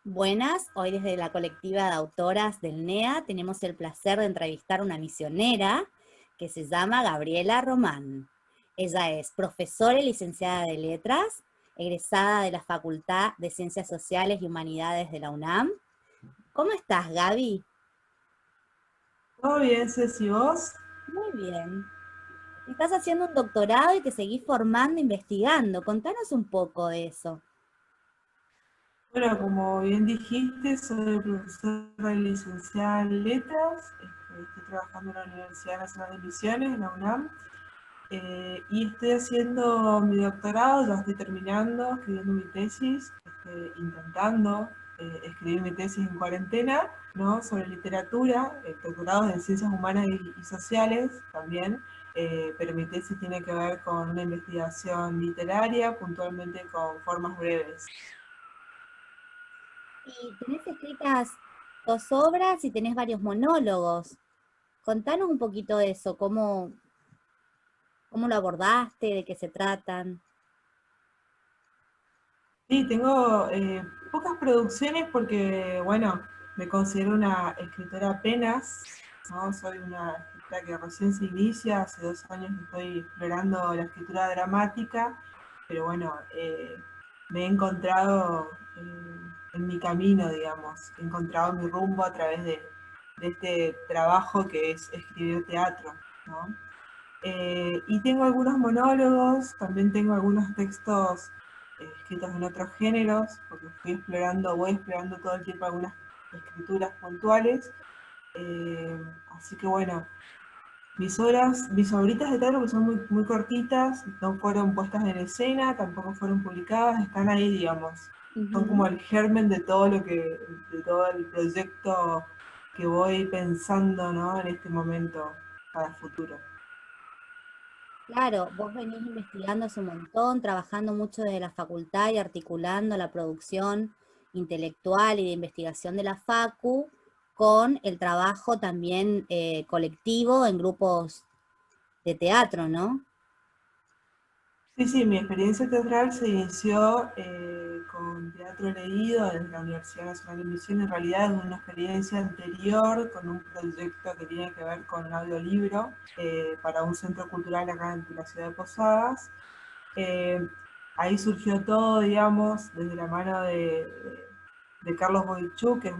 Buenas, hoy desde la colectiva de autoras del NEA tenemos el placer de entrevistar a una misionera que se llama Gabriela Román. Ella es profesora y licenciada de Letras, egresada de la Facultad de Ciencias Sociales y Humanidades de la UNAM. ¿Cómo estás, Gaby? Todo bien, Ceci, ¿vos? Muy bien. Estás haciendo un doctorado y te seguís formando, investigando. Contanos un poco de eso. Bueno, como bien dijiste, soy profesora y licenciada en Letras. Estoy trabajando en la Universidad Nacional de Misiones, en la UNAM, y estoy haciendo mi doctorado, ya estoy terminando, escribiendo mi tesis, intentando escribir mi tesis en cuarentena, ¿no? Sobre literatura, doctorado en ciencias humanas y sociales también, pero mi tesis tiene que ver con una investigación literaria, puntualmente con formas breves. Y tenés escritas dos obras y tenés varios monólogos. Contanos un poquito de eso, cómo lo abordaste, de qué se tratan. Sí, tengo pocas producciones porque, bueno, me considero una escritora apenas, ¿no? Soy una escritora que recién se inicia, hace 2 años que estoy explorando la escritura dramática, pero bueno, me he encontrado en mi camino, digamos, he encontrado mi rumbo a través de este trabajo que es escribir teatro, ¿no? Y tengo algunos monólogos, también tengo algunos textos escritos en otros géneros, porque voy explorando todo el tiempo algunas escrituras puntuales. Así que bueno, mis obritas de teatro que son muy, muy cortitas, no fueron puestas en escena, tampoco fueron publicadas, están ahí, digamos. Son como Ujú. el germen de todo el proyecto que voy pensando, ¿no? En este momento para el futuro. Claro, vos venís investigando hace un montón, trabajando mucho desde la facultad y articulando la producción intelectual y de investigación de la Facu con el trabajo también colectivo en grupos de teatro, ¿no? Sí, sí, mi experiencia teatral se inició con teatro leído en la Universidad Nacional de Misiones. En realidad es una experiencia anterior con un proyecto que tiene que ver con un audiolibro para un centro cultural acá en la ciudad de Posadas. Eh, Ahí surgió todo, digamos, desde la mano de Carlos Boichú, que es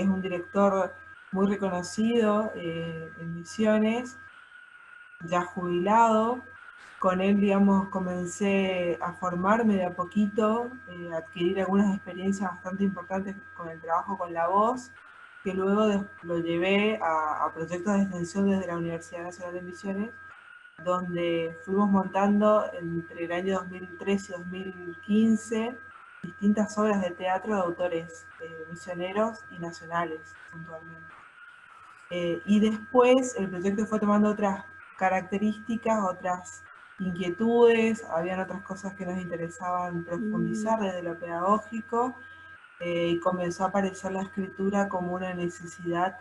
un director muy reconocido en Misiones, ya jubilado. Con él, digamos, comencé a formarme de a poquito, a adquirir algunas experiencias bastante importantes con el trabajo con la voz, que luego lo llevé a proyectos de extensión desde la Universidad Nacional de Misiones, donde fuimos montando entre el año 2013 y 2015 distintas obras de teatro de autores misioneros y nacionales, puntualmente. Y después el proyecto fue tomando otras características, otras inquietudes, habían otras cosas que nos interesaban Mm. profundizar desde lo pedagógico, y comenzó a aparecer la escritura como una necesidad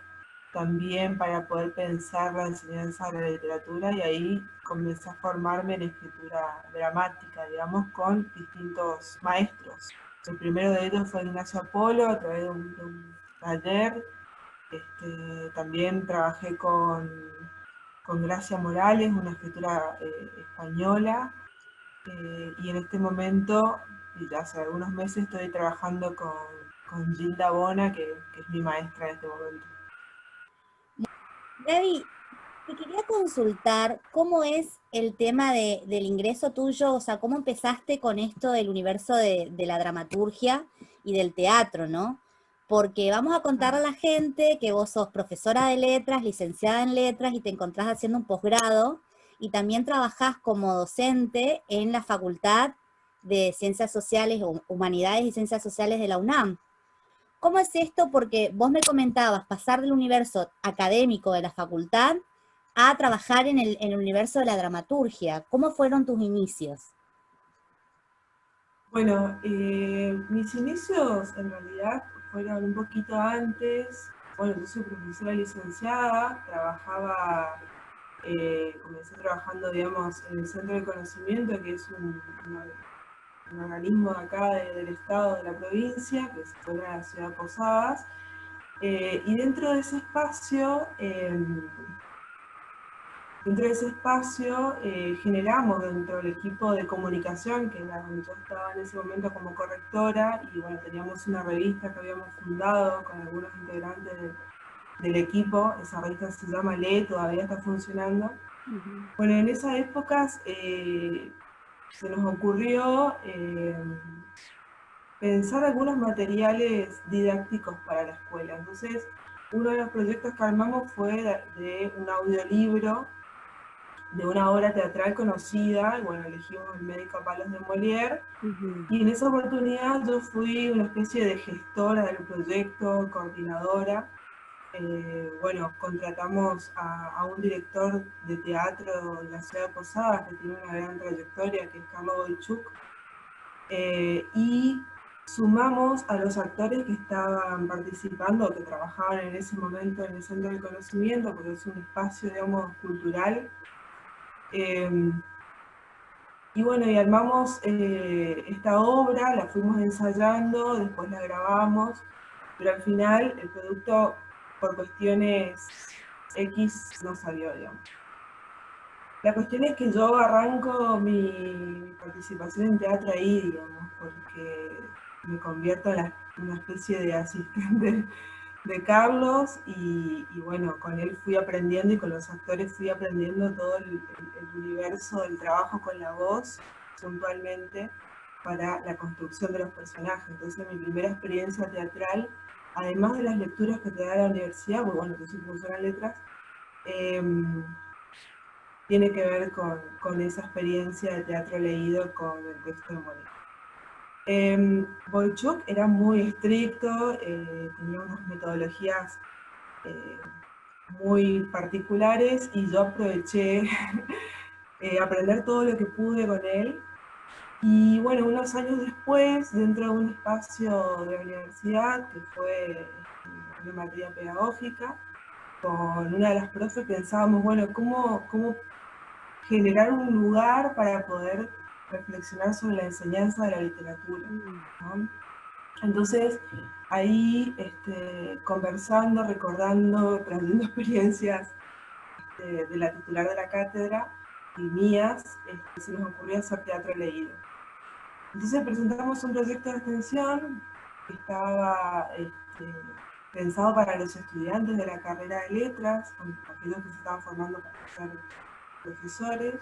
también para poder pensar la enseñanza de la literatura, y ahí comencé a formarme en escritura dramática, digamos, con distintos maestros. El primero de ellos fue Ignacio Apolo a través de un taller. También trabajé con Gracia Morales, una escritura española, y en este momento, y ya hace algunos meses, estoy trabajando con Gilda Bona, que es mi maestra en este momento. Gaby, te quería consultar cómo es el tema del ingreso tuyo, o sea, cómo empezaste con esto del universo de la dramaturgia y del teatro, ¿no? Porque vamos a contarle a la gente que vos sos profesora de letras, licenciada en letras y te encontrás haciendo un posgrado y también trabajás como docente en la Facultad de Ciencias Sociales, Humanidades y Ciencias Sociales de la UNAM. ¿Cómo es esto? Porque vos me comentabas pasar del universo académico de la facultad a trabajar en el universo de la dramaturgia. ¿Cómo fueron tus inicios? Bueno, mis inicios en realidad fueron un poquito antes. Bueno, yo soy profesora licenciada, comencé trabajando, digamos, en el Centro de Conocimiento, que es una un organismo de acá del estado, de la provincia, que se fue a la ciudad de Posadas, y dentro de ese espacio generamos dentro del equipo de comunicación, que era donde yo estaba en ese momento como correctora, y bueno, teníamos una revista que habíamos fundado con algunos integrantes del equipo. Esa revista se llama Lee, todavía está funcionando. Bueno, en esas épocas se nos ocurrió pensar algunos materiales didácticos para la escuela. Entonces, uno de los proyectos que armamos fue de un audiolibro de una obra teatral conocida. Bueno, elegimos El médico a palos de Molière, y en esa oportunidad yo fui una especie de gestora del proyecto, coordinadora. Bueno, contratamos a un director de teatro de la ciudad de Posadas, que tiene una gran trayectoria, que es Carlos Boichuk, y sumamos a los actores que estaban participando, que trabajaban en ese momento en el Centro del Conocimiento, porque es un espacio, digamos, cultural. Y bueno, y armamos esta obra, la fuimos ensayando, después la grabamos, pero al final el producto, por cuestiones X, no salió, digamos. La cuestión es que yo arranco mi participación en teatro ahí, digamos, porque me convierto en una especie de asistente de Carlos, y bueno, con él fui aprendiendo, y con los actores fui aprendiendo todo el universo del trabajo con la voz, puntualmente, para la construcción de los personajes. Entonces mi primera experiencia teatral, además de las lecturas que te da la universidad, porque bueno, yo soy profesora en letras, tiene que ver con esa experiencia de teatro leído con el texto de Molière. Boichuk era muy estricto, tenía unas metodologías muy particulares, y yo aproveché aprender todo lo que pude con él. Y bueno, unos años después, dentro de un espacio de la universidad, que fue una materia pedagógica, con una de las profes pensábamos, bueno, ¿cómo generar un lugar para poder reflexionar sobre la enseñanza de la literatura, ¿no? Entonces, ahí conversando, recordando, trayendo experiencias de la titular de la cátedra y mías, se nos ocurrió hacer teatro leído. Entonces presentamos un proyecto de extensión que estaba pensado para los estudiantes de la carrera de letras, aquellos que se estaban formando para ser profesores,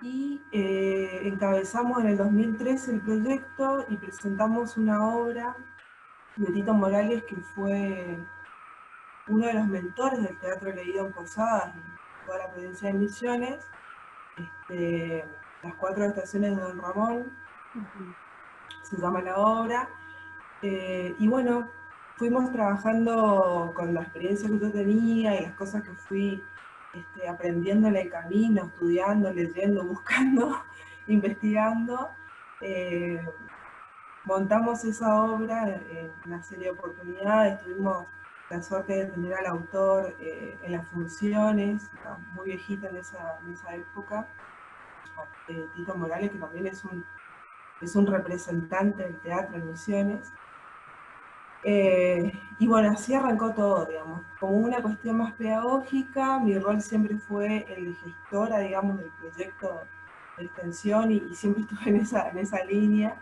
y encabezamos en el 2013 el proyecto y presentamos una obra de Tito Morales, que fue uno de los mentores del teatro leído en Posadas y toda la provincia de Misiones, Las cuatro estaciones de Don Ramón, se llama la obra. Y bueno, fuimos trabajando con la experiencia que yo tenía y las cosas que fui aprendiendo en el camino, estudiando, leyendo, buscando, investigando. Montamos esa obra en una serie de oportunidades, tuvimos la suerte de tener al autor en las funciones, muy viejito en esa época, Tito Morales, que también es un representante del teatro en Misiones. Y bueno, así arrancó todo, digamos. Como una cuestión más pedagógica, mi rol siempre fue el de gestora, digamos, del proyecto de extensión, y siempre estuve en esa línea.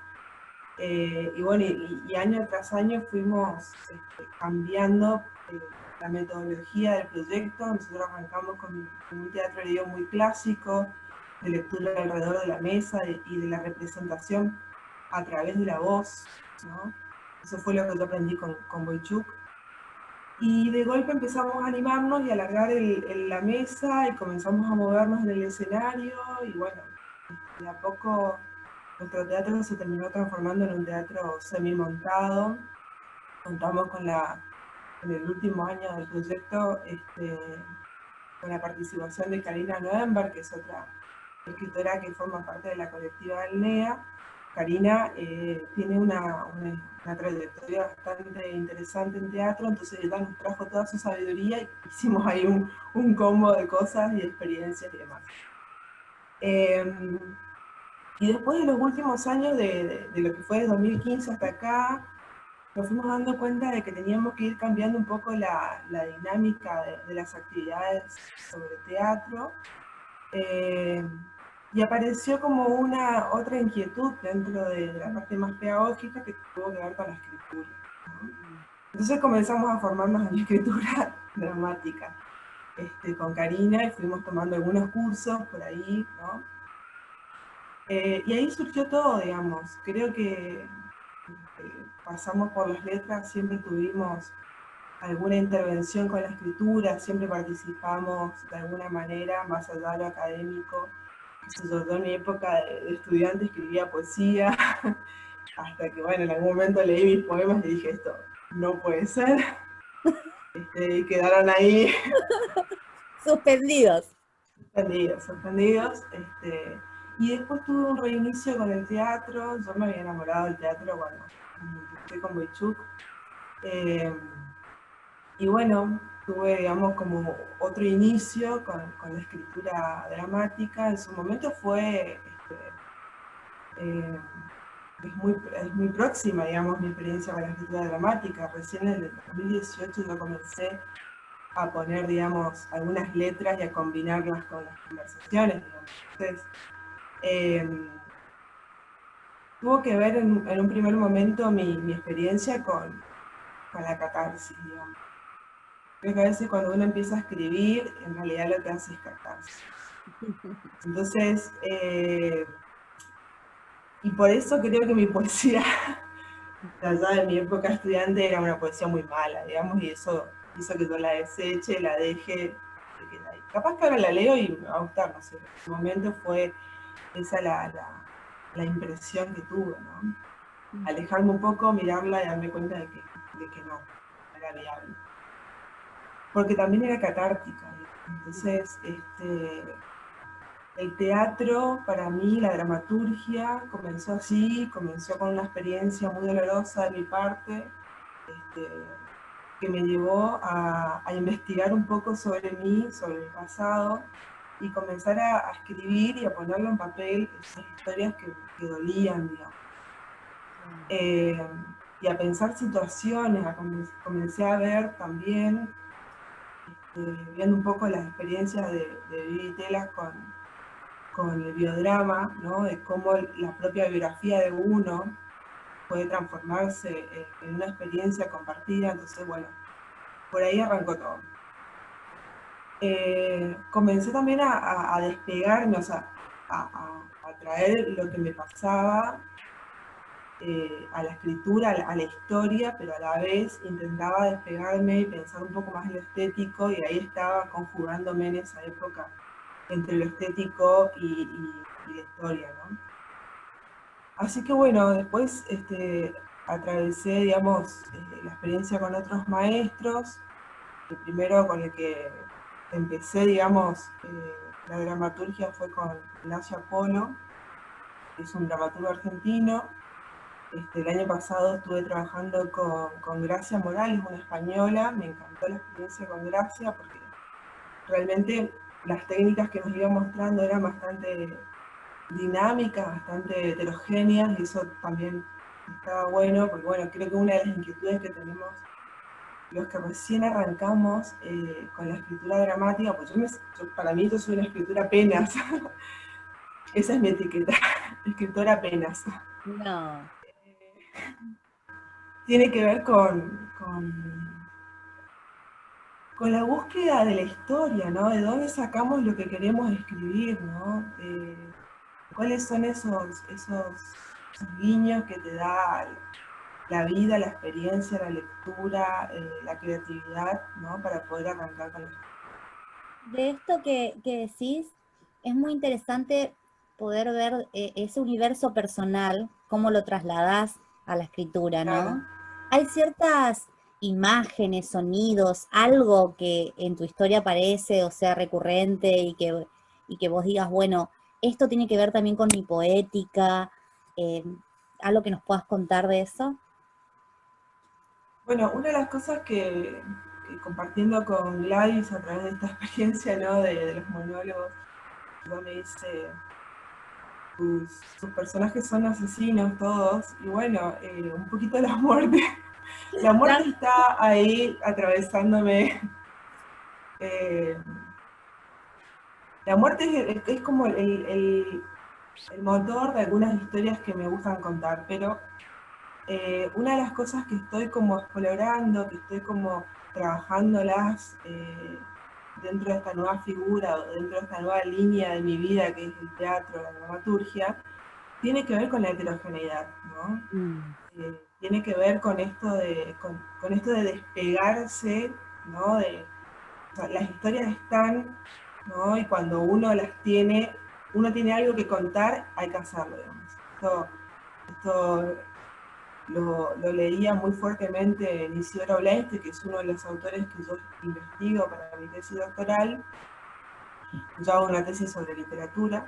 Y bueno, y año tras año fuimos cambiando la metodología del proyecto. Nosotros arrancamos con un teatro leído muy clásico, de lectura alrededor de la mesa y de la representación a través de la voz, ¿no? Eso fue lo que yo aprendí con Boichuk. Y de golpe empezamos a animarnos y a alargar la mesa, y comenzamos a movernos en el escenario, y bueno, de a poco nuestro teatro se terminó transformando en un teatro semi-montado. Contamos en el último año del proyecto con la participación de Karina Noember, que es otra escritora que forma parte de la colectiva del NEA. Karina tiene una trayectoria bastante interesante en teatro, entonces ella nos trajo toda su sabiduría y hicimos ahí un combo de cosas y experiencias y demás. Y después de los últimos años, de lo que fue de 2015 hasta acá, nos fuimos dando cuenta de que teníamos que ir cambiando un poco la dinámica de las actividades sobre teatro. Y apareció como una otra inquietud dentro de la parte más pedagógica que tuvo que ver con la escritura, ¿no? Entonces comenzamos a formarnos en escritura dramática con Karina y fuimos tomando algunos cursos por ahí, ¿no? Y ahí surgió todo, digamos. Creo que pasamos por las letras, siempre tuvimos alguna intervención con la escritura, siempre participamos de alguna manera, más allá de lo académico. Sobre todo en mi época de estudiante escribía poesía, hasta que, bueno, en algún momento leí mis poemas y dije, esto no puede ser. Y quedaron ahí Suspendidos. suspendidos. Y después tuve un reinicio con el teatro. Yo me había enamorado del teatro cuando empecé con Boichuk. Y bueno, tuve, digamos, como otro inicio con la escritura dramática. En su momento fue, es muy próxima, digamos, mi experiencia con la escritura dramática. Recién en el 2018 yo comencé a poner, digamos, algunas letras y a combinarlas con las conversaciones, digamos. Entonces, tuvo que ver en un primer momento mi experiencia con la catarsis, digamos. Creo que a veces cuando uno empieza a escribir, en realidad lo que hace es catarsis. Entonces, y por eso creo que mi poesía, allá de mi época estudiante, era una poesía muy mala, digamos, y eso hizo que yo la deseche, la deje. Capaz que ahora la leo y me va a gustar, no sé. En ese momento fue esa la impresión que tuve, ¿no? Alejarme un poco, mirarla y darme cuenta de que no era viable. Porque también era catártica. Entonces, el teatro, para mí, la dramaturgia, comenzó así, comenzó con una experiencia muy dolorosa de mi parte, que me llevó a investigar un poco sobre mí, sobre mi pasado, y comenzar a escribir y a ponerlo en papel, esas historias que dolían, digamos. Y a pensar situaciones, comencé a ver también, viendo un poco las experiencias de Vivi Telas con el biodrama, ¿no? De cómo la propia biografía de uno puede transformarse en una experiencia compartida. Entonces, bueno, por ahí arrancó todo. Comencé también a despegarme, o sea, a traer lo que me pasaba a la escritura, a la historia, pero a la vez intentaba despegarme y pensar un poco más en lo estético, y ahí estaba conjugándome en esa época entre lo estético y la historia, ¿no? Así que bueno, después atravesé, digamos, la experiencia con otros maestros. El primero con el que empecé, digamos, la dramaturgia fue con Ignacio Apolo, que es un dramaturgo argentino. El año pasado estuve trabajando con Gracia Morales, una española. Me encantó la experiencia con Gracia porque realmente las técnicas que nos iba mostrando eran bastante dinámicas, bastante heterogéneas, y eso también estaba bueno, porque bueno, creo que una de las inquietudes que tenemos los que recién arrancamos con la escritura dramática, pues para mí yo soy una escritura apenas, esa es mi etiqueta, escritora apenas. No. Tiene que ver con la búsqueda de la historia, ¿no? De dónde sacamos lo que queremos escribir, ¿no? ¿Cuáles son esos guiños que te da la vida, la experiencia, la lectura, la creatividad, ¿no? Para poder arrancar con la historia. De esto que decís, es muy interesante poder ver ese universo personal, cómo lo trasladás a la escritura, Claro. ¿no? Hay ciertas imágenes, sonidos, algo que en tu historia aparece o sea recurrente y que vos digas, bueno, esto tiene que ver también con mi poética, eh, algo que nos puedas contar de eso. Bueno, una de las cosas que compartiendo con Gladys a través de esta experiencia, ¿no? de los monólogos, yo me hice sus personajes son asesinos todos, y bueno, un poquito la muerte. La muerte está ahí atravesándome. eh, la muerte es como el motor de algunas historias que me gustan contar, pero una de las cosas que estoy como explorando, que estoy como trabajándolas dentro de esta nueva figura, o dentro de esta nueva línea de mi vida, que es el teatro, la dramaturgia, tiene que ver con la heterogeneidad, ¿no? Tiene que ver con esto con esto de despegarse, ¿no? O sea, las historias están, ¿no? Y cuando uno tiene algo que contar, hay que hacerlo, digamos. Esto lo leía muy fuertemente en Isidoro Blaiste, que es uno de los autores que yo investigo para mi tesis doctoral. Yo hago una tesis sobre literatura.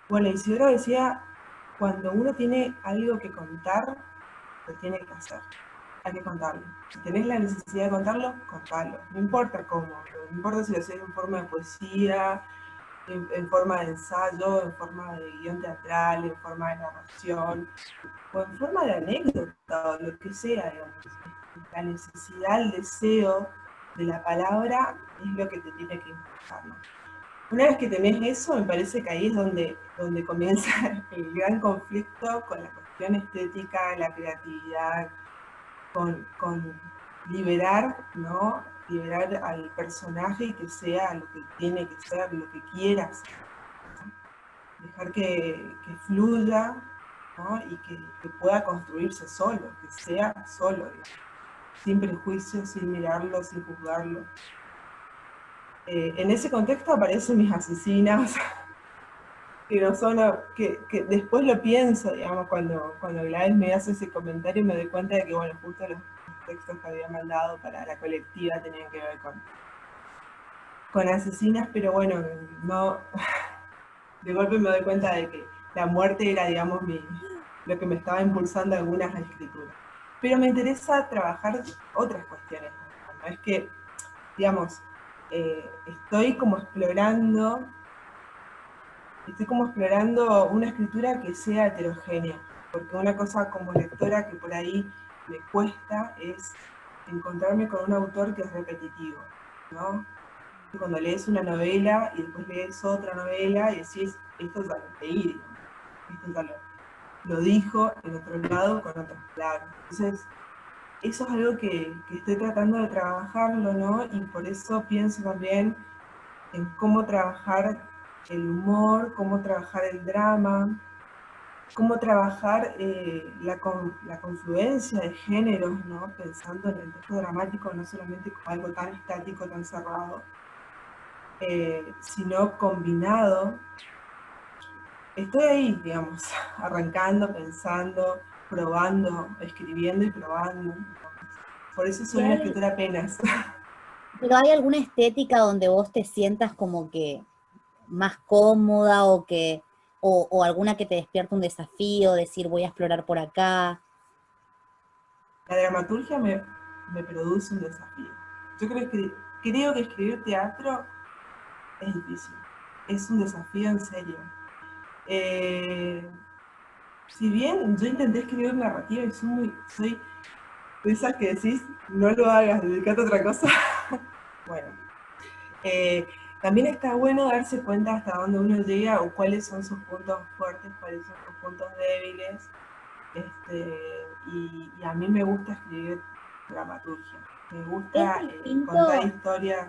Bueno, Isidoro decía, cuando uno tiene algo que contar, lo tiene que hacer. Hay que contarlo. Si tenés la necesidad de contarlo, contalo. No importa cómo, no importa si lo haces en forma de poesía, en forma de ensayo, en forma de guión teatral, en forma de narración, o en forma de anécdota, o lo que sea, digamos. La necesidad, el deseo de la palabra es lo que te tiene que importar, ¿no? Una vez que tenés eso, me parece que ahí es donde comienza el gran conflicto con la cuestión estética, la creatividad, con liberar, ¿no? Liberar al personaje y que sea lo que tiene que ser, lo que quieras. Dejar que fluya, ¿no? Y que pueda construirse solo, que sea solo, digamos, sin prejuicios, sin mirarlo, sin juzgarlo. En ese contexto aparecen mis asesinas, que no son, que después lo pienso, digamos, cuando Gladys me hace ese comentario me doy cuenta de que, bueno, justo los textos que había mandado para la colectiva tenían que ver con asesinas, pero bueno, no, de golpe me doy cuenta de que la muerte era, digamos, lo que me estaba impulsando algunas escrituras. Pero me interesa trabajar otras cuestiones, ¿no? Es que, digamos, estoy como explorando una escritura que sea heterogénea, porque una cosa como lectora que por ahí me cuesta es encontrarme con un autor que es repetitivo, ¿no? Cuando lees una novela y después lees otra novela y decís, esto ya lo leí, esto ya lo dijo en otro lado con otras palabras. Entonces, eso es algo que estoy tratando de trabajarlo, ¿no? Y por eso pienso también en cómo trabajar el humor, cómo trabajar el drama, cómo trabajar la confluencia de géneros, ¿no? Pensando en el texto dramático no solamente como algo tan estático, tan cerrado, sino combinado. Estoy ahí, digamos, arrancando, pensando, probando, escribiendo y probando. Por eso soy una escritora apenas. ¿Pero hay alguna estética donde vos te sientas como que más cómoda o alguna que te despierta un desafío, decir voy a explorar por acá? La dramaturgia me produce un desafío. Yo creo que escribir teatro es difícil. Es un desafío en serio. Si bien yo intenté escribir narrativa y soy de esas que decís, no lo hagas, dedicate a otra cosa. Bueno, también está bueno darse cuenta hasta dónde uno llega o cuáles son sus puntos fuertes, cuáles son sus puntos débiles. Y a mí me gusta escribir dramaturgia. Me gusta contar historias.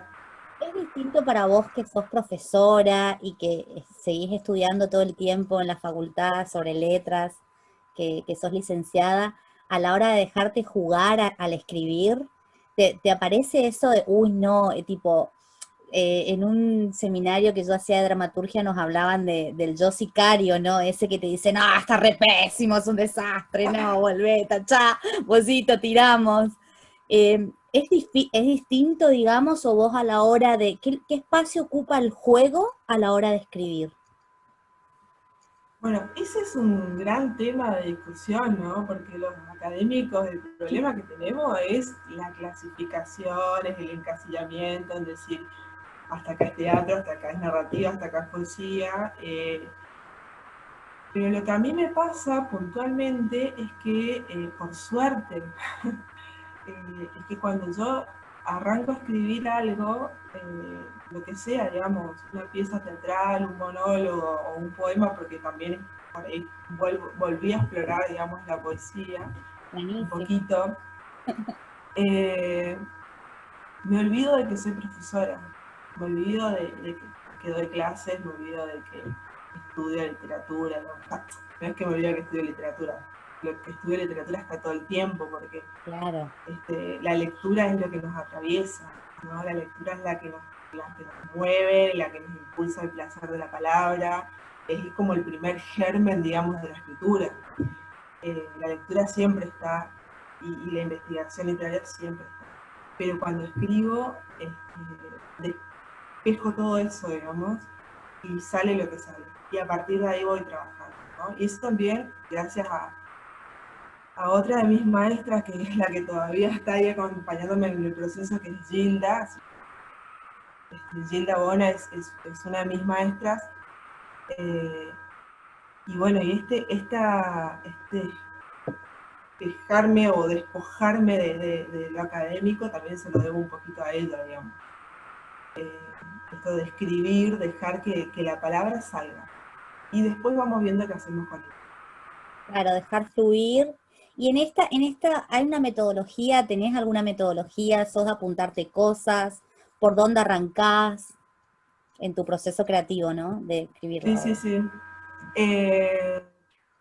¿Es distinto para vos que sos profesora y que seguís estudiando todo el tiempo en la facultad sobre letras, que sos licenciada, a la hora de dejarte jugar al escribir? ¿Te aparece eso de, uy, no, tipo, en un seminario que yo hacía de dramaturgia nos hablaban del yo sicario, ¿no? Ese que te dice, no, está re pésimo, es un desastre, no, volvé, tachá, vosito, tiramos. ¿Es distinto, digamos, o vos a la hora de, qué espacio ocupa el juego a la hora de escribir? Bueno, ese es un gran tema de discusión, ¿no? Porque los académicos, el problema que tenemos es la clasificación, es el encasillamiento, en decir, hasta acá es teatro, hasta acá es narrativa, hasta acá es poesía. Pero lo que a mí me pasa puntualmente es que, por suerte, es que cuando yo arranco a escribir algo, lo que sea, digamos, una pieza teatral, un monólogo o un poema, porque también por ahí volví a explorar, digamos, la poesía un Buenísimo. poquito, eh, me olvido de que soy profesora, me olvido de que doy clases, me olvido de que estudio literatura, no es que me olvido que estudio literatura, lo que estudio literatura está todo el tiempo, porque Claro, la lectura es lo que nos atraviesa, ¿no? La lectura es la que nos mueve, la que nos impulsa el placer de la palabra, es como el primer germen, digamos, de la escritura. La lectura siempre está, y la investigación literaria siempre está. Pero cuando escribo, despejo todo eso, digamos, y sale lo que sale. Y a partir de ahí voy trabajando, ¿no? Y eso también, gracias a otra de mis maestras, que es la que todavía está ahí acompañándome en el proceso, que es Gilda. Gilda Bona es una de mis maestras. Y bueno, y dejarme o despojarme de lo académico también se lo debo un poquito a ella, digamos. Eh, Esto de escribir, dejar que la palabra salga. Y después vamos viendo qué hacemos con ella. claro, dejar fluir. Y en esta, ¿hay una metodología? ¿Tenés alguna metodología? ¿Sos de apuntarte cosas? ¿Por dónde arrancás en tu proceso creativo, ¿no? De escribirlo. Sí, sí, sí. Eh,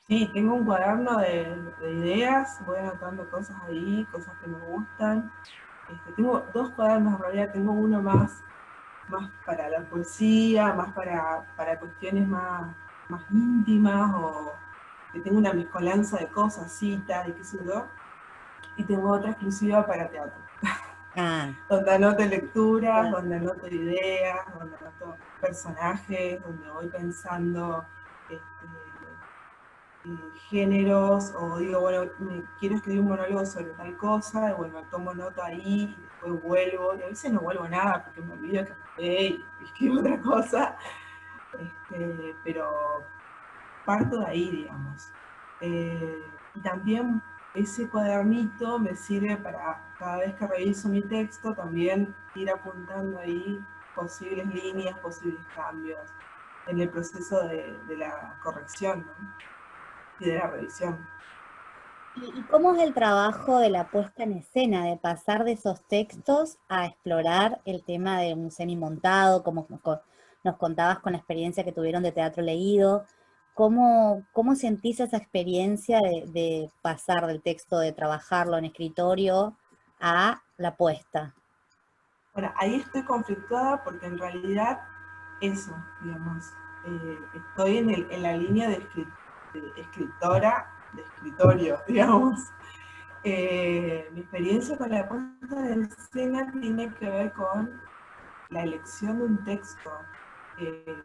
sí, tengo un cuaderno de ideas, voy anotando cosas ahí, cosas que me gustan. Tengo dos cuadernos, en realidad tengo uno más para la poesía, más para cuestiones más íntimas, o que tengo una mezcolanza de cosas, citas y qué sé yo, y tengo otra exclusiva para teatro, Ah, donde anoto lecturas, claro. donde anoto ideas, donde anoto personajes, donde voy pensando géneros, o digo, bueno, quiero escribir un monólogo sobre tal cosa, y bueno, tomo nota ahí, y después vuelvo, y a veces no vuelvo nada, porque me olvido que anoté y escribo otra cosa, pero parto de ahí, digamos. Y también ese cuadernito me sirve para, cada vez que reviso mi texto, también ir apuntando ahí posibles líneas, posibles cambios, en el proceso de la corrección, ¿no? Y de la revisión. ¿Y cómo es el trabajo de la puesta en escena, de pasar de esos textos a explorar el tema de un semimontado, como nos contabas con la experiencia que tuvieron de teatro leído? ¿Cómo sentís esa experiencia de pasar del texto, de trabajarlo en escritorio a la puesta? Bueno, ahí estoy conflictuada porque en realidad eso, digamos, estoy en la línea de escritora, de escritorio, digamos. Mi experiencia con la puesta de escena tiene que ver con la elección de un texto eh,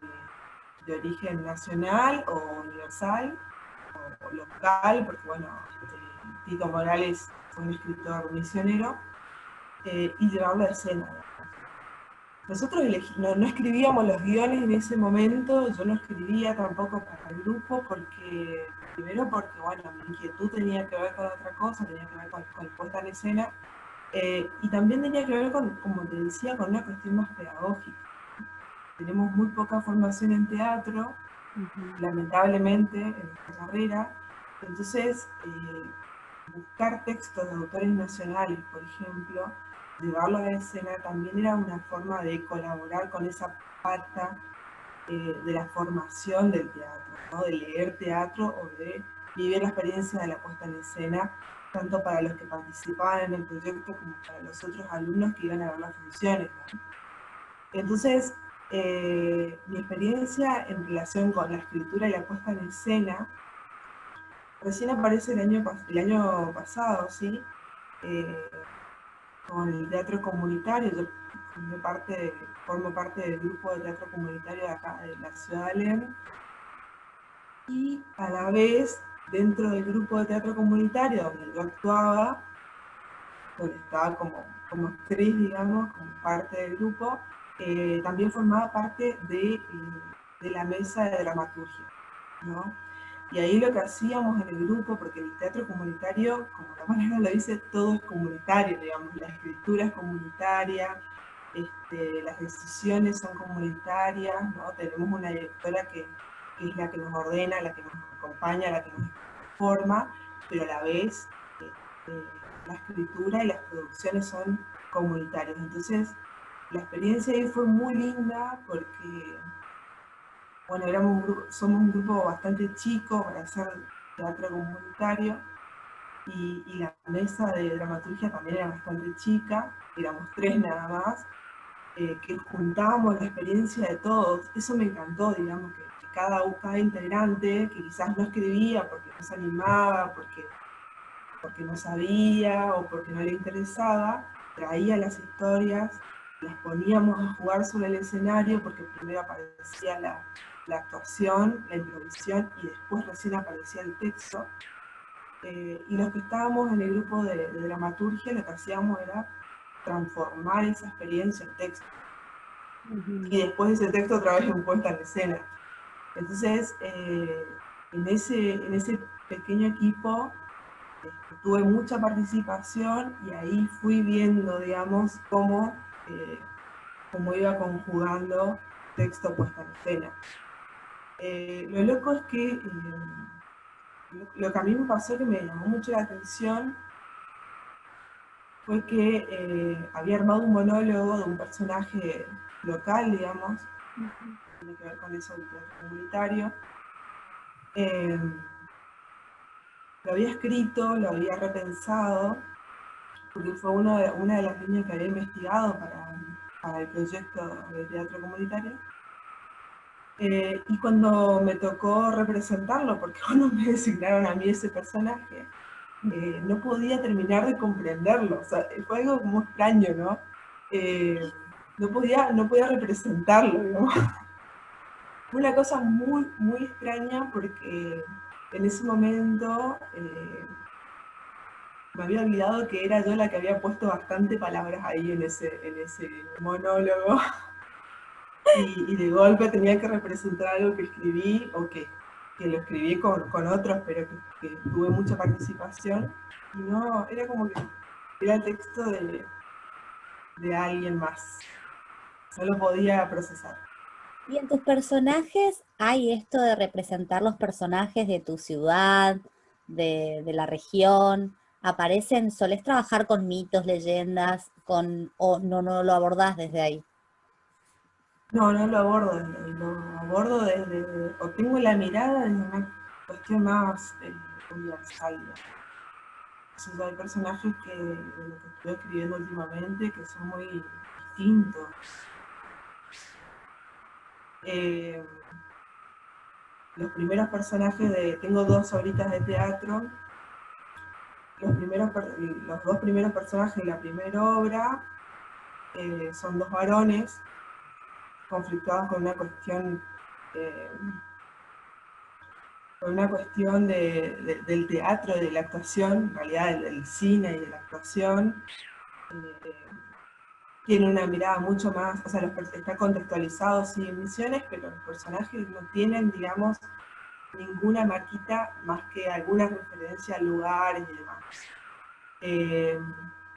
de origen nacional o universal o local, porque bueno, Tito Morales fue un escritor misionero, y llevarlo a escena. Nosotros no escribíamos los guiones en ese momento, yo no escribía tampoco para el grupo, porque primero porque, bueno, mi inquietud tenía que ver con otra cosa, tenía que ver con puesta en escena, y también tenía que ver con, como te decía, con una cuestión más pedagógica. Tenemos muy poca formación en teatro, Ujú. lamentablemente, en esta carrera, entonces buscar textos de autores nacionales, por ejemplo, llevarlo a la escena también era una forma de colaborar con esa pata de la formación del teatro, ¿no? De leer teatro o de vivir la experiencia de la puesta en escena, tanto para los que participaban en el proyecto como para los otros alumnos que iban a ver las funciones, ¿no? Entonces, mi experiencia en relación con la escritura y la puesta en escena recién aparece el año pasado, ¿sí? Eh, con el teatro comunitario. Yo formo parte del grupo de teatro comunitario de acá, de la ciudad de León, y a la vez, dentro del grupo de teatro comunitario donde yo actuaba, donde estaba como actriz, digamos, como parte del grupo, también formaba parte de la mesa de dramaturgia, ¿no? Y ahí lo que hacíamos en el grupo, porque el teatro comunitario, como la palabra lo dice, todo es comunitario, digamos, la escritura es comunitaria, las decisiones son comunitarias, ¿no? Tenemos una directora que es la que nos ordena, la que nos acompaña, la que nos forma, pero a la vez la escritura y las producciones son comunitarias. Entonces, la experiencia ahí fue muy linda porque, bueno, somos un grupo bastante chico para hacer teatro comunitario y la mesa de dramaturgia también era bastante chica, éramos 3 nada más, que juntábamos la experiencia de todos. Eso me encantó, digamos, que cada integrante, que quizás no escribía porque no se animaba, porque no sabía o porque no le interesaba, traía las historias, las poníamos a jugar sobre el escenario porque primero aparecía la actuación, la improvisación y después recién aparecía el texto. Y los que estábamos en el grupo de dramaturgia lo que hacíamos era transformar esa experiencia en texto. Y después ese texto otra vez en puesta en escena. Entonces, en ese pequeño equipo tuve mucha participación y ahí fui viendo, digamos, cómo iba conjugando texto puesta en escena. Lo loco es que lo que a mí me pasó que me llamó mucho la atención fue que había armado un monólogo de un personaje local, digamos, tiene que ver con eso del teatro comunitario. Lo había escrito, lo había repensado, porque fue una de las líneas que había investigado para el proyecto de teatro comunitario. Y cuando me tocó representarlo, porque cuando me designaron a mí ese personaje, no podía terminar de comprenderlo. O sea, fue algo como extraño, ¿no? No podía representarlo, digamos. Fue una cosa muy, muy extraña porque en ese momento me había olvidado que era yo la que había puesto bastante palabras ahí en ese monólogo. Y de golpe tenía que representar algo que escribí o que lo escribí con otros, pero que tuve mucha participación. Y no, era como que era el texto de alguien más. No lo podía procesar. ¿Y en tus personajes hay esto de representar los personajes de tu ciudad, de la región? ¿Aparecen, solés trabajar con mitos, leyendas, o no lo abordás desde ahí? No, no lo abordo desde ahí, lo abordo o tengo la mirada desde una cuestión más universal. Entonces hay personajes que, de lo que estoy escribiendo últimamente, que son muy distintos. Los primeros personajes tengo 2 horitas de teatro, los 2 primeros personajes de la primera obra son 2 varones conflictuados eh, con una cuestión del teatro, de la actuación, en realidad del cine y de la actuación. Tiene una mirada mucho más, o sea, está contextualizado, sí, en misiones, pero los personajes no tienen, digamos, ninguna marquita más que alguna referencia a lugares y demás.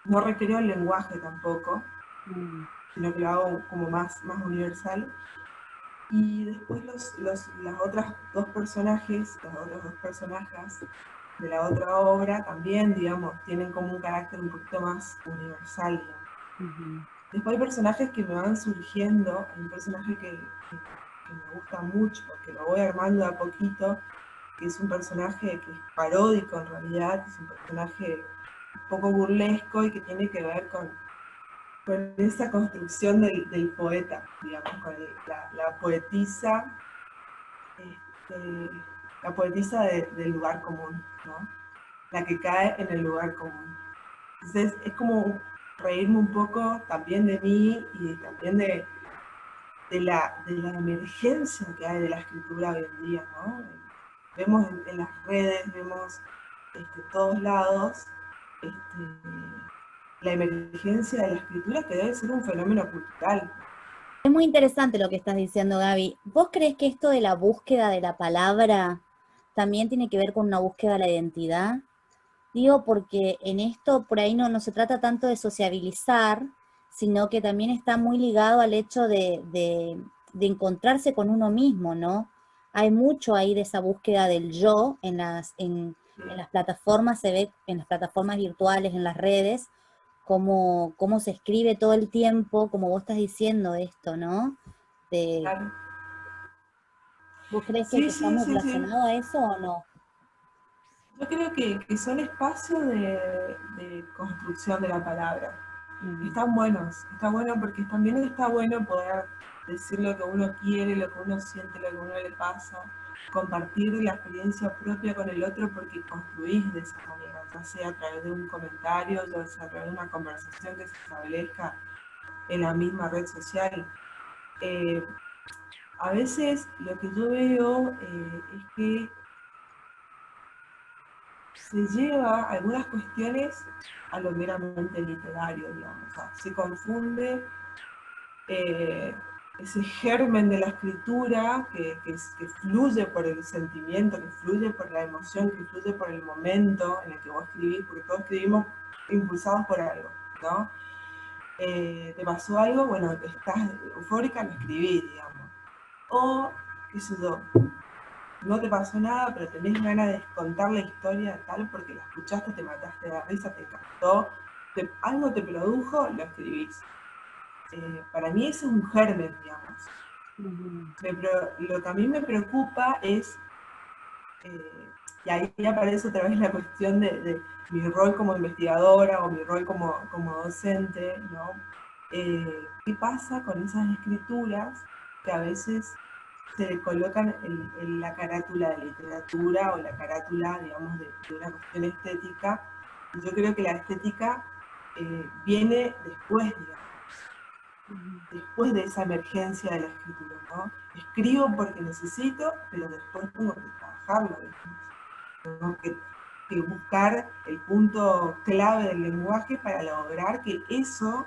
No recreo el lenguaje tampoco, sino que lo hago como más universal. Y después las otras 2 personajes, las otras 2 personajes de la otra obra también, digamos, tienen como un carácter un poquito más universal, digamos. Después hay personajes que me van surgiendo, hay un personaje que me gusta mucho, que lo voy armando a poquito, que es un personaje que es paródico en realidad, que es un personaje un poco burlesco y que tiene que ver con esa construcción del poeta, digamos, con la poetisa, la poetisa del lugar común, ¿no? La que cae en el lugar común. Entonces es como reírme un poco también de mí y también de la emergencia que hay de la escritura hoy en día, ¿no? Vemos en las redes, vemos todos lados la emergencia de la escritura, que debe ser un fenómeno cultural. Es muy interesante lo que estás diciendo, Gaby. ¿Vos crees que esto de la búsqueda de la palabra también tiene que ver con una búsqueda de la identidad? Digo porque en esto por ahí no se trata tanto de sociabilizar, sino que también está muy ligado al hecho de encontrarse con uno mismo, ¿no? Hay mucho ahí de esa búsqueda del yo en las plataformas, se ve en las plataformas virtuales, en las redes, cómo se escribe todo el tiempo, como vos estás diciendo esto, ¿no? De, Claro. ¿vos crees que Sí, está sí, muy sí, sí. relacionado a eso o no? Yo creo que son espacios de construcción de la palabra. Mm, Están buenos, está bueno porque también está bueno poder decir lo que uno quiere, lo que uno siente, lo que uno le pasa, compartir la experiencia propia con el otro porque construís de esa manera, ya sea a través de un comentario, ya sea a través de una conversación que se establezca en la misma red social. Eh, a veces lo que yo veo es que se lleva algunas cuestiones a lo meramente literario, digamos. O sea, se confunde eh, ese germen de la escritura que fluye por el sentimiento, que fluye por la emoción, que fluye por el momento en el que vos escribís, porque todos escribimos impulsados por algo, ¿no? ¿Te pasó algo? Bueno, estás eufórica, lo escribí, digamos. O, qué sé yo, no te pasó nada, pero tenés ganas de contar la historia tal porque la escuchaste, te mataste de la risa, te encantó, algo te produjo, lo escribís. Para mí ese es un germen, digamos. ujú. Lo que a mí me preocupa es, y ahí aparece otra vez la cuestión de mi rol como investigadora o mi rol como docente, ¿no? ¿Qué pasa con esas escrituras que a veces se le colocan en la carátula de literatura o la carátula, digamos, de una cuestión estética? Y yo creo que la estética viene después, digamos, después de esa emergencia de la escritura, ¿no? Escribo porque necesito, pero después tengo que trabajarlo, tengo que buscar el punto clave del lenguaje para lograr que eso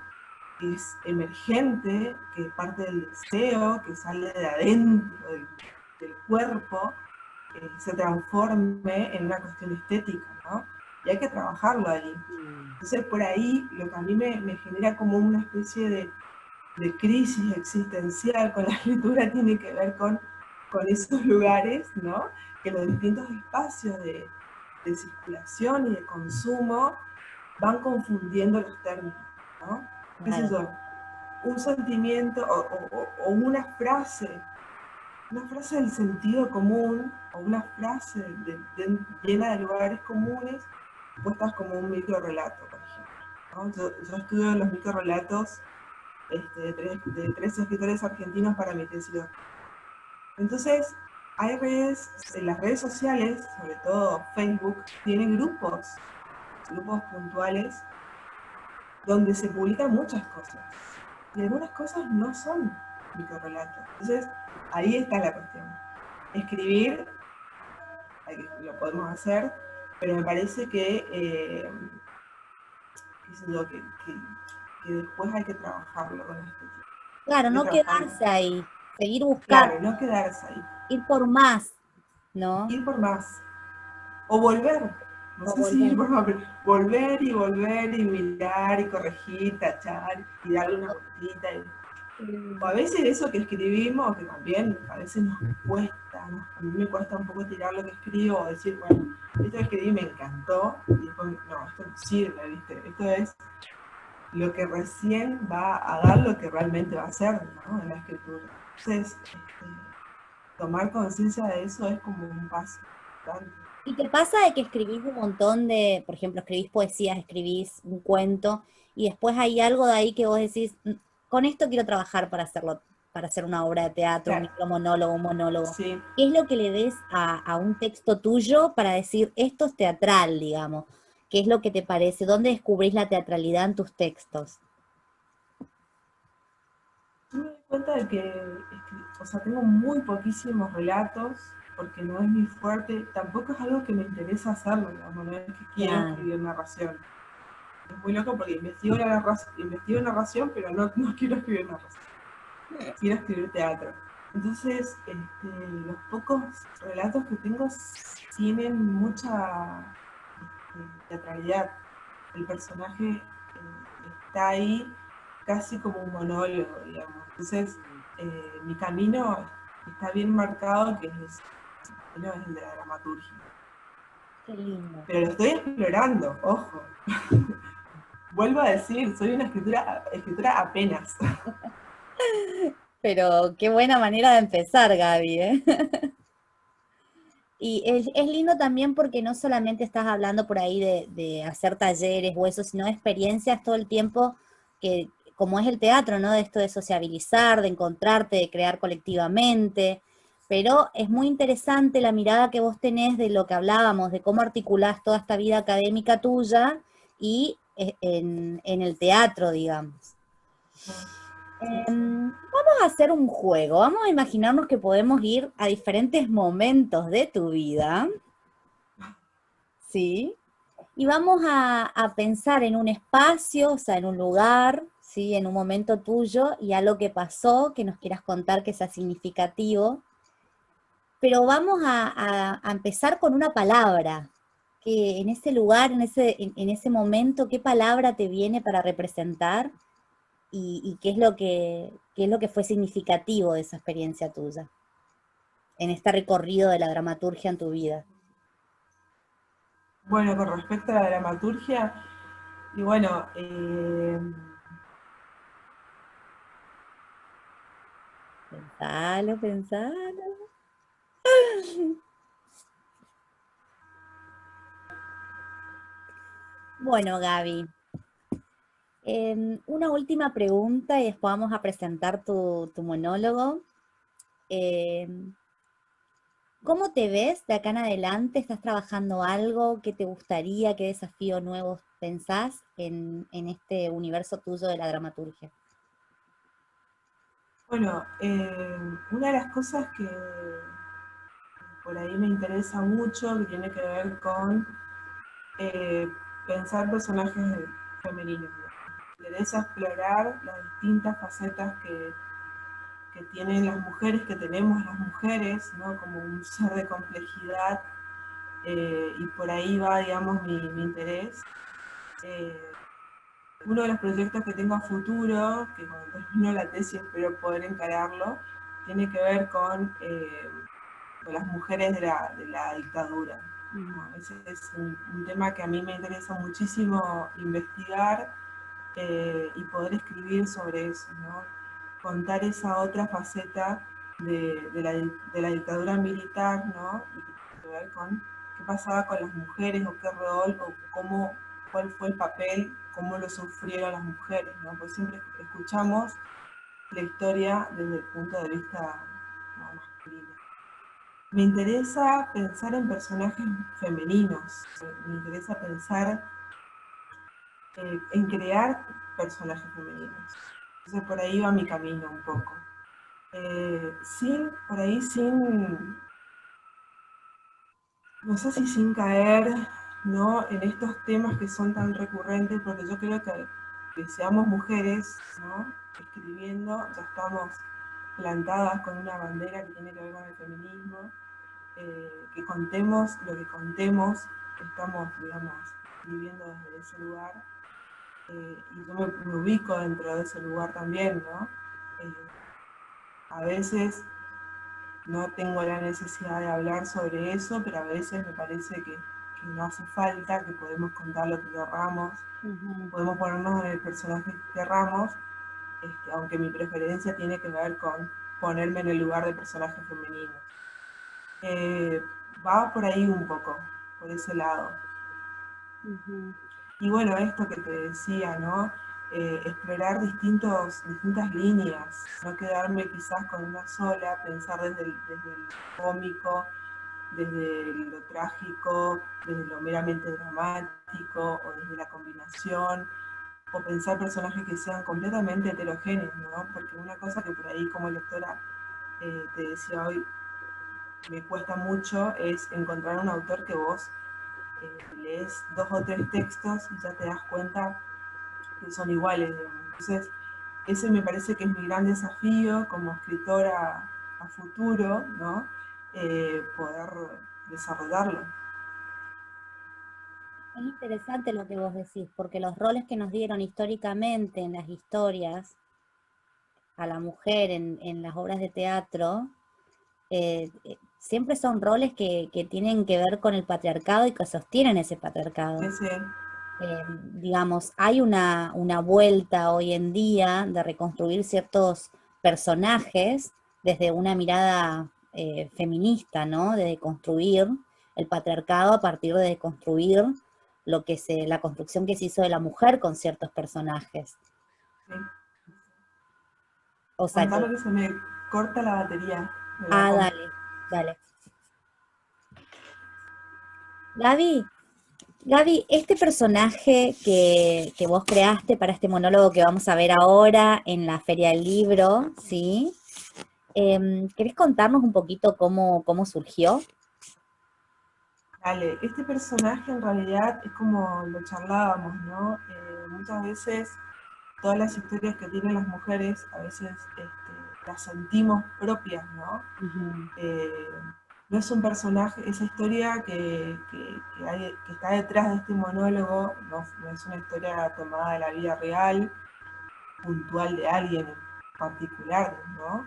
que es emergente, que parte del deseo, que sale de adentro del cuerpo, se transforme en una cuestión estética, ¿no? Y hay que trabajarlo ahí. Entonces, por ahí, lo que a mí me genera como una especie de crisis existencial con la escritura tiene que ver con esos lugares, ¿no? Que los distintos espacios de circulación y de consumo van confundiendo los términos, ¿no? ¿Qué sé Claro. yo? Un sentimiento o una frase del sentido común, o una frase llena de lugares comunes, puestas como un microrelato, por ejemplo, ¿no? Yo estudio los microrelatos de tres escritores argentinos para mi tesis doctoral. Entonces, hay redes, en las redes sociales, sobre todo Facebook, tienen grupos puntuales, donde se publican muchas cosas. Y algunas cosas no son microrelatos. Entonces, ahí está la cuestión. Escribir, lo podemos hacer, pero me parece que después hay que trabajarlo con este tipo. Claro, Hay que no trabajarlo. quedarse ahí, seguir buscando, Claro, no quedarse ahí. ir por más, ¿no? Ir por más. O volver. No O sé si ir volver. por más, pero volver y mirar y corregir, tachar y darle una vueltita. O a veces eso que escribimos, que también a veces nos cuesta, ¿no? A mí me cuesta un poco tirar lo que escribo o decir, bueno, esto que escribí me encantó, y después, no, esto no sirve, ¿viste? Esto es lo que recién va a dar lo que realmente va a ser, ¿no? En la escritura. Entonces, tomar conciencia de eso es como un paso importante. ¿Y te pasa de que escribís un montón de, por ejemplo, escribís poesías, escribís un cuento, y después hay algo de ahí que vos decís, con esto quiero trabajar para hacerlo, para hacer una obra de teatro, un Claro, micromonólogo, un monólogo? sí. ¿Qué es lo que le ves a un texto tuyo para decir, esto es teatral, digamos? ¿Qué es lo que te parece? ¿Dónde descubrís la teatralidad en tus textos? Yo me doy cuenta de que, o sea, tengo muy poquísimos relatos, porque no es mi fuerte, tampoco es algo que me interesa hacerlo, digamos, no es que quiero Claro. escribir narración. Es muy loco porque investigo narración, pero no quiero escribir narración. quiero escribir teatro. Entonces, los pocos relatos que tengo tienen mucha teatralidad. El personaje está ahí casi como un monólogo, digamos. Entonces, mi camino está bien marcado, que es el de la dramaturgia. Qué lindo. Pero lo estoy explorando, ojo. Vuelvo a decir, soy una escritora apenas. Pero qué buena manera de empezar, Gaby, ¿eh? Y es lindo también porque no solamente estás hablando por ahí de hacer talleres o eso, sino experiencias todo el tiempo, que como es el teatro, ¿no? De esto de sociabilizar, de encontrarte, de crear colectivamente. Pero es muy interesante la mirada que vos tenés de lo que hablábamos, de cómo articulás toda esta vida académica tuya y en el teatro, digamos. Sí, sí. Vamos a hacer un juego, vamos a imaginarnos que podemos ir a diferentes momentos de tu vida, ¿sí? Y vamos a pensar en un espacio, o sea, en un lugar, ¿sí? En un momento tuyo y algo que pasó, que nos quieras contar que sea significativo. Pero vamos a empezar con una palabra, que en ese lugar, en ese momento, ¿qué palabra te viene para representar? Y qué es lo que fue significativo de esa experiencia tuya, en este recorrido de la dramaturgia en tu vida. Bueno, con respecto a la dramaturgia, y bueno, Pensalo, pensalo. Bueno, Gaby, una última pregunta y después vamos a presentar tu monólogo. Em, ¿Cómo te ves de acá en adelante? ¿Estás trabajando algo? ¿Qué te gustaría? ¿Qué desafío nuevos pensás en este universo tuyo de la dramaturgia? bueno, una de las cosas que por ahí me interesa mucho, que tiene que ver con eh, pensar personajes femeninos. Me interesa explorar las distintas facetas que tienen las mujeres, que tenemos las mujeres, ¿no? Como un ser de complejidad, y por ahí va, digamos, mi interés. Eh, Uno de los proyectos que tengo a futuro, que cuando termino la tesis espero poder encararlo, tiene que ver con las mujeres de la dictadura. Mm. ¿No? Ese es un tema que a mí me interesa muchísimo investigar, y poder escribir sobre eso, ¿no? Contar esa otra faceta de la dictadura militar, ¿no? Y que tiene que ver con qué pasaba con las mujeres, o qué rol, o cuál fue el papel, cómo lo sufrieron las mujeres, ¿no? Pues siempre escuchamos la historia desde el punto de vista, ¿no?, masculino. Me interesa pensar en personajes femeninos, me interesa pensar en crear personajes femeninos. Entonces por ahí va mi camino un poco. Por ahí sin, no sé si sin caer, ¿no?, en estos temas que son tan recurrentes, porque yo creo que seamos mujeres, ¿no?, escribiendo, ya estamos plantadas con una bandera que tiene que ver con el feminismo, que contemos lo que contemos, estamos, digamos, escribiendo desde ese lugar, y yo me ubico dentro de ese lugar también, ¿no? A veces no tengo la necesidad de hablar sobre eso, pero a veces me parece que no hace falta, que podemos contar lo que querramos, Ujú. podemos ponernos en el personaje que querramos, aunque mi preferencia tiene que ver con ponerme en el lugar de personajes femeninos. Eh, Va por ahí un poco, por ese lado. Ujú. Y bueno, esto que te decía, ¿no? Explorar distintas líneas, no quedarme quizás con una sola, pensar desde el cómico, desde lo trágico, desde lo meramente dramático, o desde la combinación, o pensar personajes que sean completamente heterogéneos, ¿no? Porque una cosa que por ahí como lectora, te decía hoy, me cuesta mucho, es encontrar un autor que vos lees dos o tres textos y ya te das cuenta que son iguales, digamos. Entonces, ese me parece que es mi gran desafío como escritora a futuro, ¿no? Poder desarrollarlo. Es interesante lo que vos decís, porque los roles que nos dieron históricamente en las historias a la mujer en las obras de teatro, siempre son roles que tienen que ver con el patriarcado y que sostienen ese patriarcado. Ese, Digamos, hay una vuelta hoy en día de reconstruir ciertos personajes desde una mirada feminista, ¿no? De construir el patriarcado a partir de construir la construcción que se hizo de la mujer con ciertos personajes. sí. O sea que, Contame que se me corta la batería de la compu. dale, dale. Gaby, Gaby, este personaje que vos creaste para este monólogo que vamos a ver ahora en la Feria del Libro, ¿sí? ¿Querés contarnos un poquito cómo surgió? Dale, este personaje en realidad es como lo charlábamos, ¿no? Muchas veces todas las historias que tienen las mujeres, a veces las sentimos propias, ¿no? Ujú. Eh, no es un personaje, esa historia que está detrás de este monólogo no es una historia tomada de la vida real, puntual de alguien en particular, ¿no?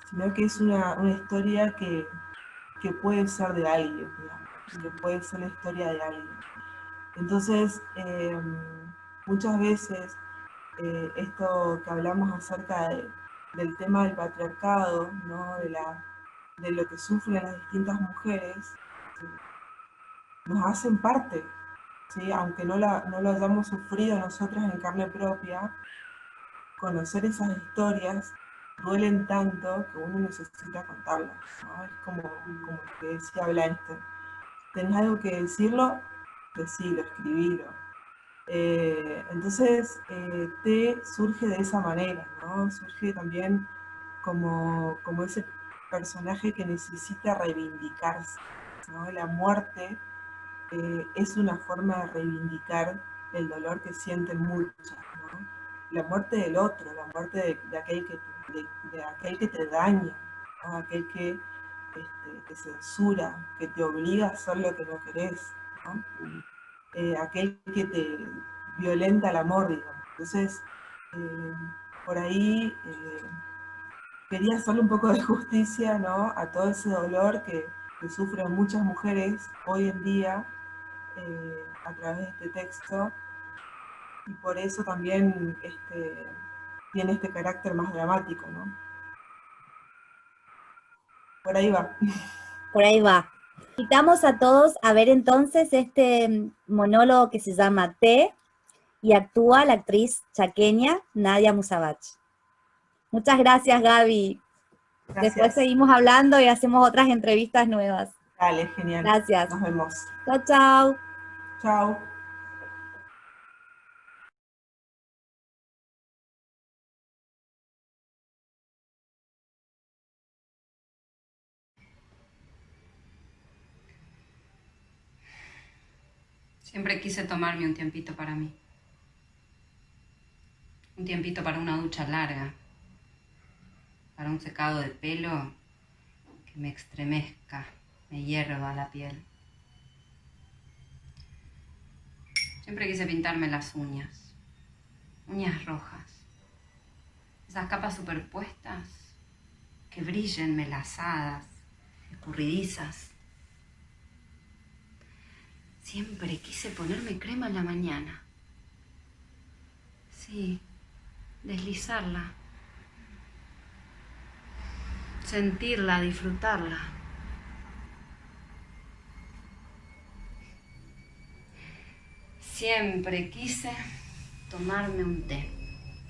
Sino que es una historia que puede ser de alguien, digamos, que puede ser la historia de alguien. Entonces, muchas veces esto que hablamos acerca del tema del patriarcado, ¿no? De lo que sufren las distintas mujeres, nos hacen parte, ¿sí? Aunque no lo hayamos sufrido nosotras en carne propia, conocer esas historias duelen tanto que uno necesita contarlas, ¿no? Es como que decía Blanster, tenés algo que decirlo, decilo, escribilo. Entonces, T surge de esa manera, ¿no? Surge también como ese personaje que necesita reivindicarse, ¿no? La muerte es una forma de reivindicar el dolor que sienten muchas, ¿no? La muerte del otro, la muerte de aquel que te daña, ¿no? Aquel que te censura, que te obliga a hacer lo que no querés, ¿no? Aquel que te violenta el amor, digamos. Entonces, eh, por ahí quería hacerle un poco de justicia, ¿no? A todo ese dolor que sufren muchas mujeres hoy en día a través de este texto, y por eso también tiene este carácter más dramático, ¿no? Por ahí va. Por ahí va. Invitamos a todos a ver entonces este monólogo que se llama T y actúa la actriz chaqueña Nadia Musabach. Muchas gracias, Gaby. Después Gracias. seguimos hablando y hacemos otras entrevistas nuevas. Dale, genial. Gracias. Nos vemos. Chao, chao. Chao. Siempre quise tomarme un tiempito para mí. Un tiempito para una ducha larga. Para un secado de pelo que me extremezca, me hierva la piel. Siempre quise pintarme las uñas. Uñas rojas. Esas capas superpuestas que brillen melazadas, escurridizas. Siempre quise ponerme crema en la mañana. Sí, deslizarla. Sentirla, disfrutarla. Siempre quise tomarme un té,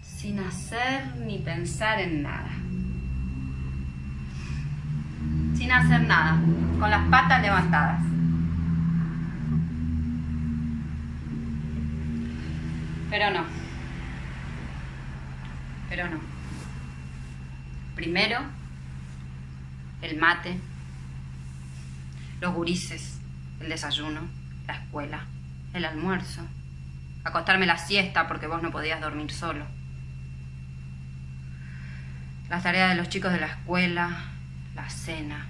sin hacer ni pensar en nada. Sin hacer nada, con las patas levantadas. Pero no. Pero no. Primero, el mate, los gurises, el desayuno, la escuela, el almuerzo, acostarme la siesta porque vos no podías dormir solo. Las tareas de los chicos de la escuela, la cena,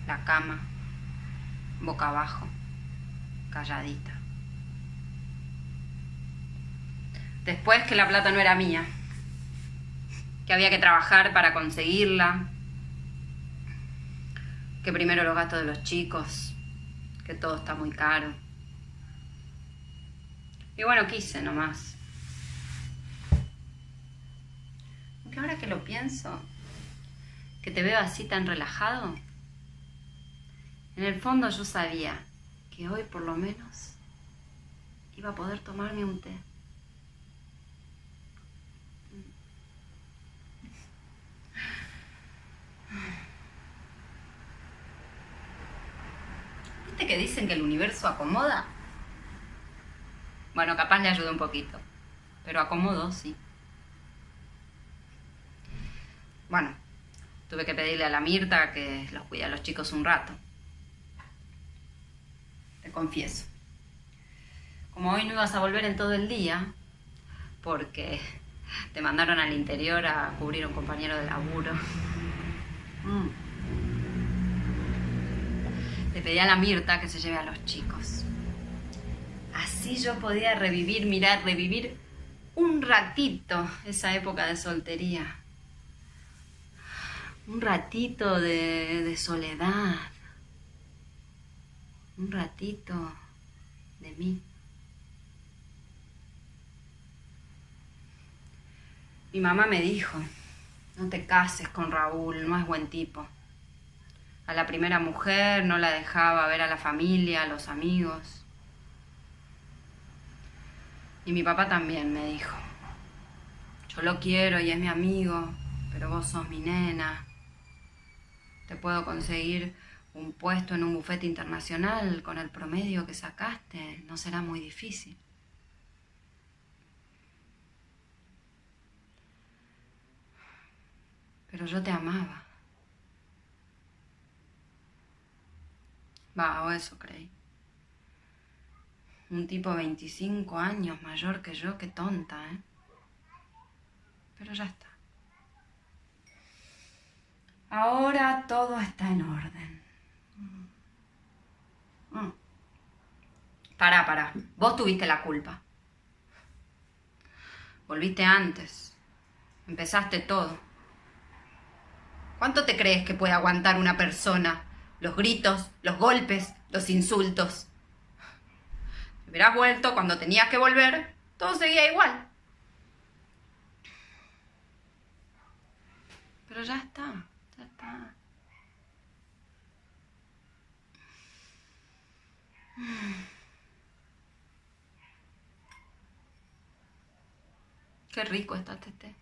la cama, boca abajo, calladita. Después que la plata no era mía, que había que trabajar para conseguirla, que primero los gastos de los chicos, que todo está muy caro. Y bueno, quise nomás. Aunque ahora que lo pienso, que te veo así tan relajado, en el fondo yo sabía que hoy por lo menos iba a poder tomarme un té. ¿Viste que dicen que el universo acomoda? Bueno, capaz le ayudó un poquito, pero acomodó, sí. Bueno, tuve que pedirle a la Mirta que los cuide a los chicos un rato. Te confieso. Como hoy no ibas a volver en todo el día, porque te mandaron al interior a cubrir a un compañero de laburo. Le pedí a la Mirta que se lleve a los chicos. Así yo podía revivir un ratito esa época de soltería. Un ratito de soledad. Un ratito de mí. Mi mamá me dijo, no te cases con Raúl, no es buen tipo. A la primera mujer no la dejaba ver a la familia, a los amigos. Y mi papá también me dijo, yo lo quiero y es mi amigo, pero vos sos mi nena. Te puedo conseguir un puesto en un bufete internacional con el promedio que sacaste, no será muy difícil. Pero yo te amaba. Va, o eso creí. Un tipo 25 años mayor que yo, qué tonta, ¿eh? Pero ya está. Ahora todo está en orden. Pará. Vos tuviste la culpa. Volviste antes. Empezaste todo. ¿Cuánto te crees que puede aguantar una persona? Los gritos, los golpes, los insultos. Si hubieras vuelto cuando tenías que volver, todo seguía igual. Pero ya está. Qué rico está este té.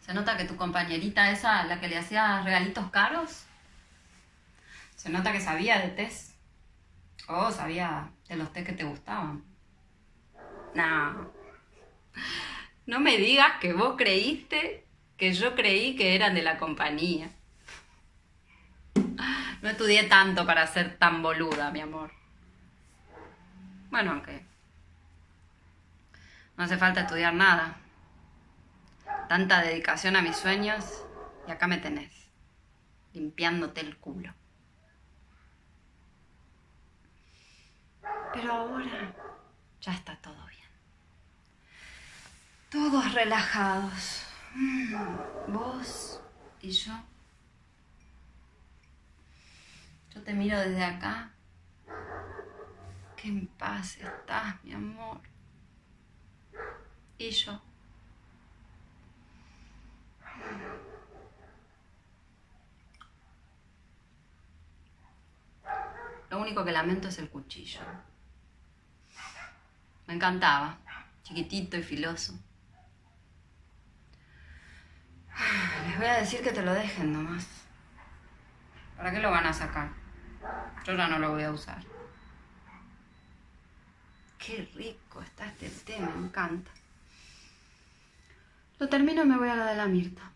Se nota que tu compañerita esa, la que le hacía regalitos caros, se nota que sabía de tés. O sabía de los tés que te gustaban. No me digas que vos creíste que yo creí que eran de la compañía. No estudié tanto para ser tan boluda, mi amor. Bueno, aunque no hace falta estudiar nada. Tanta dedicación a mis sueños y acá me tenés, limpiándote el culo. Pero ahora ya está todo bien. Todos relajados. Vos y yo. Yo te miro desde acá. Qué en paz estás, mi amor. Y yo. Lo único que lamento es el cuchillo. Me encantaba, chiquitito y filoso. Les voy a decir que te lo dejen nomás. ¿Para qué lo van a sacar? Yo ya no lo voy a usar. Qué rico está este té, me encanta. Lo termino y me voy a lo de la Mirta.